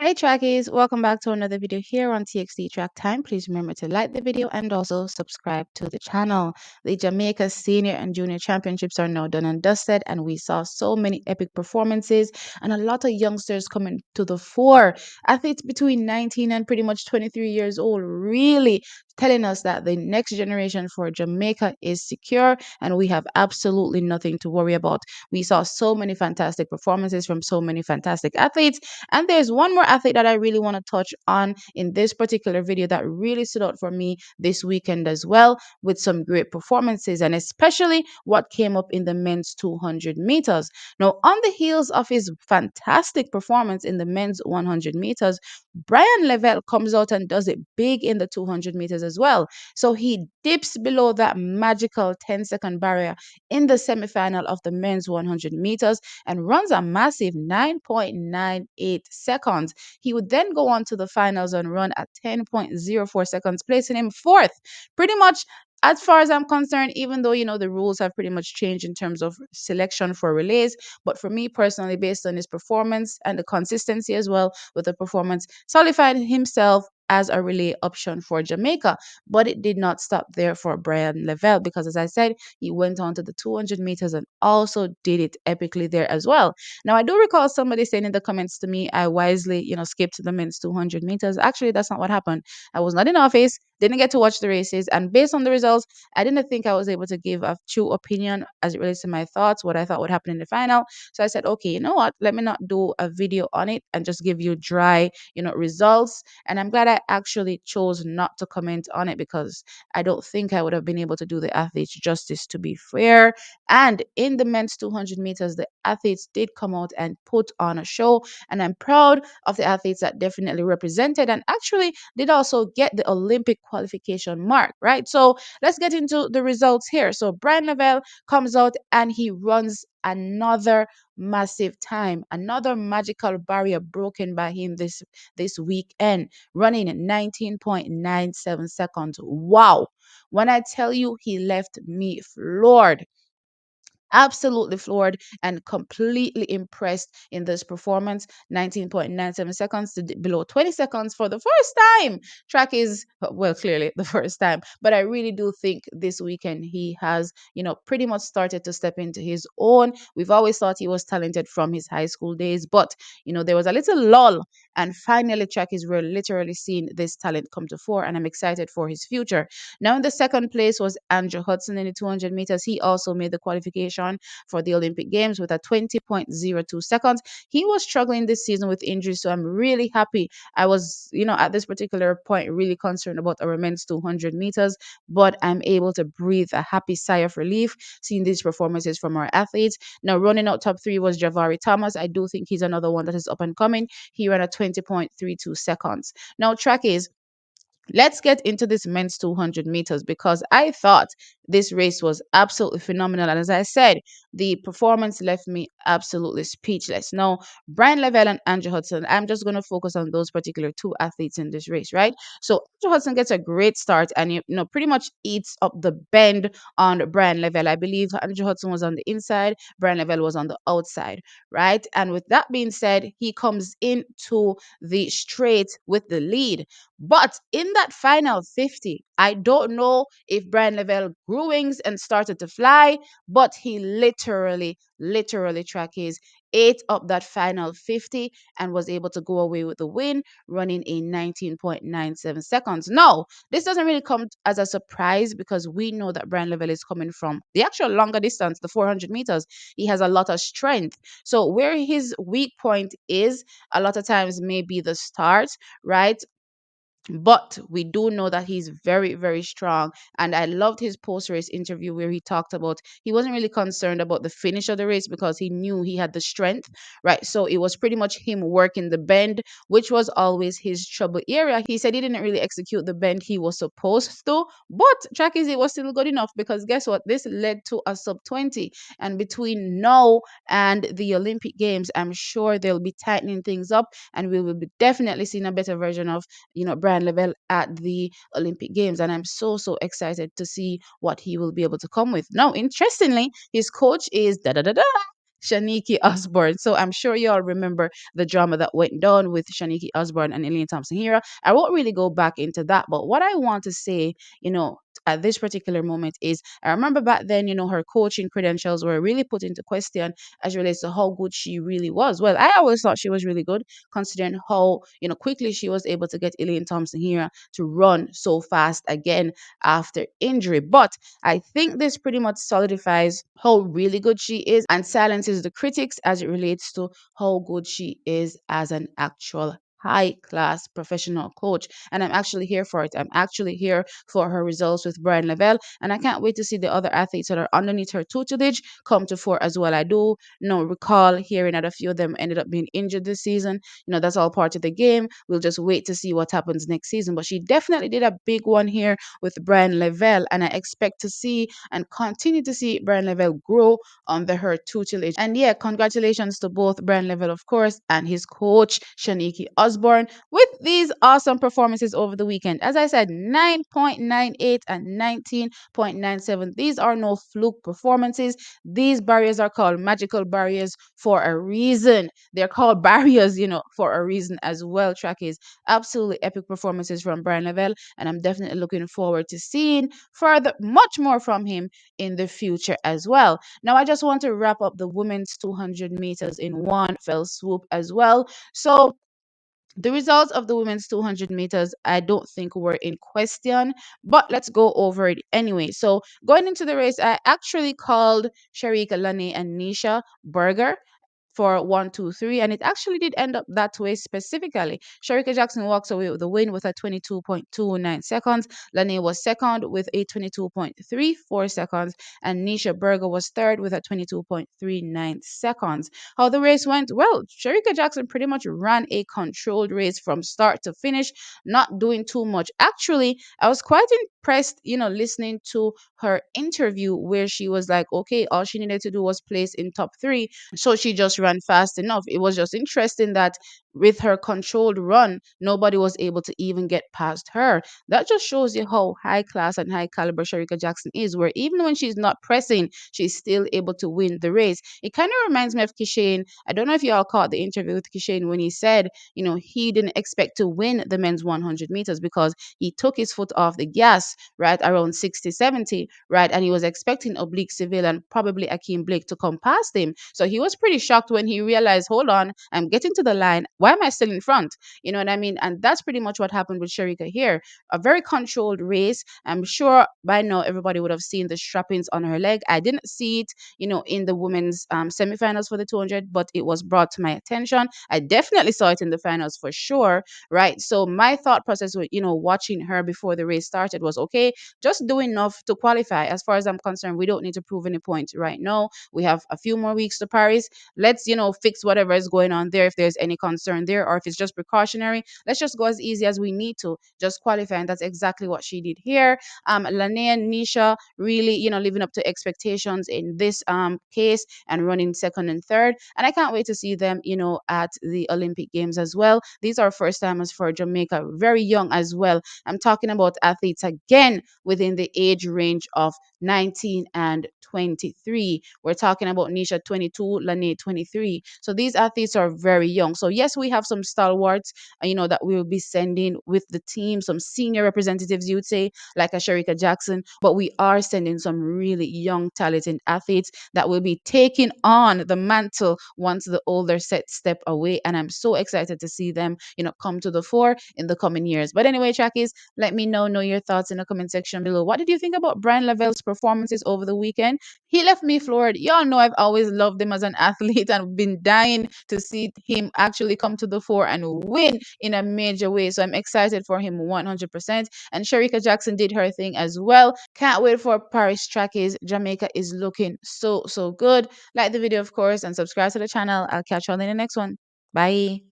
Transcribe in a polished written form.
Hey trackies, welcome back to another video here on TXT Track Time. Please remember to like the video and also subscribe to the channel. The Jamaica Senior and Junior Championships are now done and dusted, and we saw so many epic performances and a lot of youngsters coming to the fore. Athletes between 19 and pretty much 23 years old, really telling us that the next generation for Jamaica is secure and we have absolutely nothing to worry about. We saw so many fantastic performances from so many fantastic athletes, and there's one more athlete that I really want to touch on in this particular video that really stood out for me this weekend as well, with some great performances, and especially what came up in the men's 200 meters. Now, on the heels of his fantastic performance in the men's 100 meters, Bryan Levell comes out and does it big in the 200 meters as well. So he dips below that magical 10-second barrier in the semifinal of the men's 100 meters and runs a massive 9.98 seconds. He would then go on to the finals and run at 10.04 seconds, placing him fourth. Pretty much, as far as I'm concerned, even though the rules have pretty much changed in terms of selection for relays, but for me personally, based on his performance and the consistency as well with the performance, solidified himself as a relay option for Jamaica. But it did not stop there for Bryan Levell, because as I said, he went on to the 200 meters and also did it epically there as well. Now, I do recall somebody saying in the comments to me, I wisely, skipped the men's 200 meters. Actually, that's not what happened. I was not in office, didn't get to watch the races, and based on the results, I didn't think I was able to give a true opinion as it relates to my thoughts, what I thought would happen in the final. So I said, okay, you know what? Let me not do a video on it and just give you dry, results. And I'm glad I actually chose not to comment on it, because I don't think I would have been able to do the athletes justice, to be fair. And in the men's 200 meters, the athletes did come out and put on a show. And I'm proud of the athletes that definitely represented and actually did also get the Olympic qualification mark, right? So let's get into the results here. So Bryan Levell comes out and he runs another massive time, another magical barrier broken by him this weekend, running at 19.97 seconds. Wow. When I tell you, he left me floored, absolutely floored and completely impressed in this performance. 19.97 seconds to below 20 seconds for the first time. Track is, well, clearly the first time, but I really do think this weekend he has, pretty much started to step into his own. We've always thought he was talented from his high school days, but there was a little lull, and finally Track is, we're literally seeing this talent come to fore, and I'm excited for his future. Now, in the second place was Andrew Hudson in the 200 meters. He also made the qualification for the Olympic Games with a 20.02 seconds. He was struggling this season with injuries, so I'm really happy. I was, at this particular point, really concerned about our men's 200 meters, but I'm able to breathe a happy sigh of relief seeing these performances from our athletes. Now, running out top three was Javari Thomas. I do think he's another one that is up and coming. He ran a 20.32 seconds. Now, track is, let's get into this men's 200 meters, because I thought this race was absolutely phenomenal. And as I said, the performance left me absolutely speechless. Now, Bryan Levell and Andrew Hudson, I'm just going to focus on those particular two athletes in this race, right? So Andrew Hudson gets a great start and, pretty much eats up the bend on Bryan Levell. I believe Andrew Hudson was on the inside, Bryan Levell was on the outside, right? And with that being said, he comes into the straight with the lead. But in that final 50, I don't know if Bryan Levell grew wings and started to fly, but he literally track his ate up that final 50 and was able to go away with the win, running in 19.97 seconds. No, this doesn't really come as a surprise, because we know that Bryan Levell is coming from the actual longer distance, the 400 meters. He has a lot of strength. So where his weak point is, a lot of times may be the start, right? But we do know that he's very, very strong. And I loved his post race interview where he talked about he wasn't really concerned about the finish of the race, because he knew he had the strength, right? So it was pretty much him working the bend, which was always his trouble area. He said he didn't really execute the bend he was supposed to, but track is, it was still good enough, because guess what? This led to a sub 20. And between now and the Olympic Games, I'm sure they'll be tightening things up, and we will be definitely seeing a better version of Bryan Levell at the Olympic Games. And I'm so excited to see what he will be able to come with. Now, interestingly, his coach is Shanieke Osbourne. So I'm sure you all remember the drama that went down with Shanieke Osbourne and Elaine Thompson Hera. I won't really go back into that, but what I want to say, at this particular moment is I remember back then, her coaching credentials were really put into question as relates to how good she really was. Well, I always thought she was really good considering how, quickly she was able to get Elaine Thompson Hera to run so fast again after injury. But I think this pretty much solidifies how really good she is and silences the critics as it relates to how good she is as an actual high class professional coach. And I'm actually here for it. I'm actually here for her results with Bryan Levell. And I can't wait to see the other athletes that are underneath her tutelage come to fore as well. I do recall hearing that a few of them ended up being injured this season. That's all part of the game. We'll just wait to see what happens next season. But she definitely did a big one here with Bryan Levell. And I expect to see and continue to see Bryan Levell grow under her tutelage. And yeah, congratulations to both Bryan Levell, of course, and his coach, Shanieke Osbourne, with these awesome performances over the weekend. As I said, 9.98 and 19.97. These are no fluke performances. These barriers are called magical barriers for a reason. They're called barriers, for a reason as well. Trackies, absolutely epic performances from Bryan Levell, and I'm definitely looking forward to seeing further, much more from him in the future as well. Now, I just want to wrap up the women's 200 meters in one fell swoop as well. So, the results of the women's 200 meters, I don't think were in question, but let's go over it anyway. So, going into the race, I actually called Shericka, Lani, and Nisha Berger for 1, 2, 3, and it actually did end up that way specifically. Shericka Jackson walks away with the win with a 22.29 seconds. Lani was second with a 22.34 seconds, and Nisha Berger was third with a 22.39 seconds. How the race went? Well, Shericka Jackson pretty much ran a controlled race from start to finish, not doing too much. Actually, I was quite impressed, listening to her interview where she was like, okay, all she needed to do was place in top three, so she just ran fast enough. It was just interesting that with her controlled run, nobody was able to even get past her. That just shows you how high class and high caliber Shericka Jackson is, where even when she's not pressing, she's still able to win the race. It kind of reminds me of Kishane. I don't know if you all caught the interview with Kishane when he said, he didn't expect to win the men's 100 meters because he took his foot off the gas right around 60, 70, right? And he was expecting Oblique Seville and probably Akeem Blake to come past him. So he was pretty shocked when he realized, hold on, I'm getting to the line. Why am I still in front? You know what I mean? And that's pretty much what happened with Shericka here. A very controlled race. I'm sure by now everybody would have seen the strappings on her leg. I didn't see it, in the women's semifinals for the 200, but it was brought to my attention. I definitely saw it in the finals for sure, right? So my thought process with, watching her before the race started was, okay, just do enough to qualify. As far as I'm concerned, we don't need to prove any point right now. We have a few more weeks to Paris. Let's, fix whatever is going on there if there's any concern there, or if it's just precautionary. Let's just go as easy as we need to, just qualify. And that's exactly what she did here. Lane and Nisha really, living up to expectations in this case and running second and third. And I can't wait to see them, at the Olympic Games as well. These are first timers for Jamaica, very young as well. I'm talking about athletes again within the age range of 19 and 23. We're talking about Nisha 22, Lane 23. So these athletes are very young. So yes, we have some stalwarts, that we will be sending with the team, some senior representatives, you'd say, like a Shericka Jackson, but we are sending some really young, talented athletes that will be taking on the mantle once the older set step away. And I'm so excited to see them, come to the fore in the coming years. But anyway, Trackies, let me know your thoughts in the comment section below. What did you think about Bryan Levell's performances over the weekend? He left me floored. Y'all know I've always loved him as an athlete and been dying to see him actually come to the fore and win in a major way. So I'm excited for him 100%. And Shericka Jackson did her thing as well. Can't wait for Paris Trackies. Jamaica is looking so, so good. Like the video, of course, and subscribe to the channel. I'll catch you all in the next one. Bye.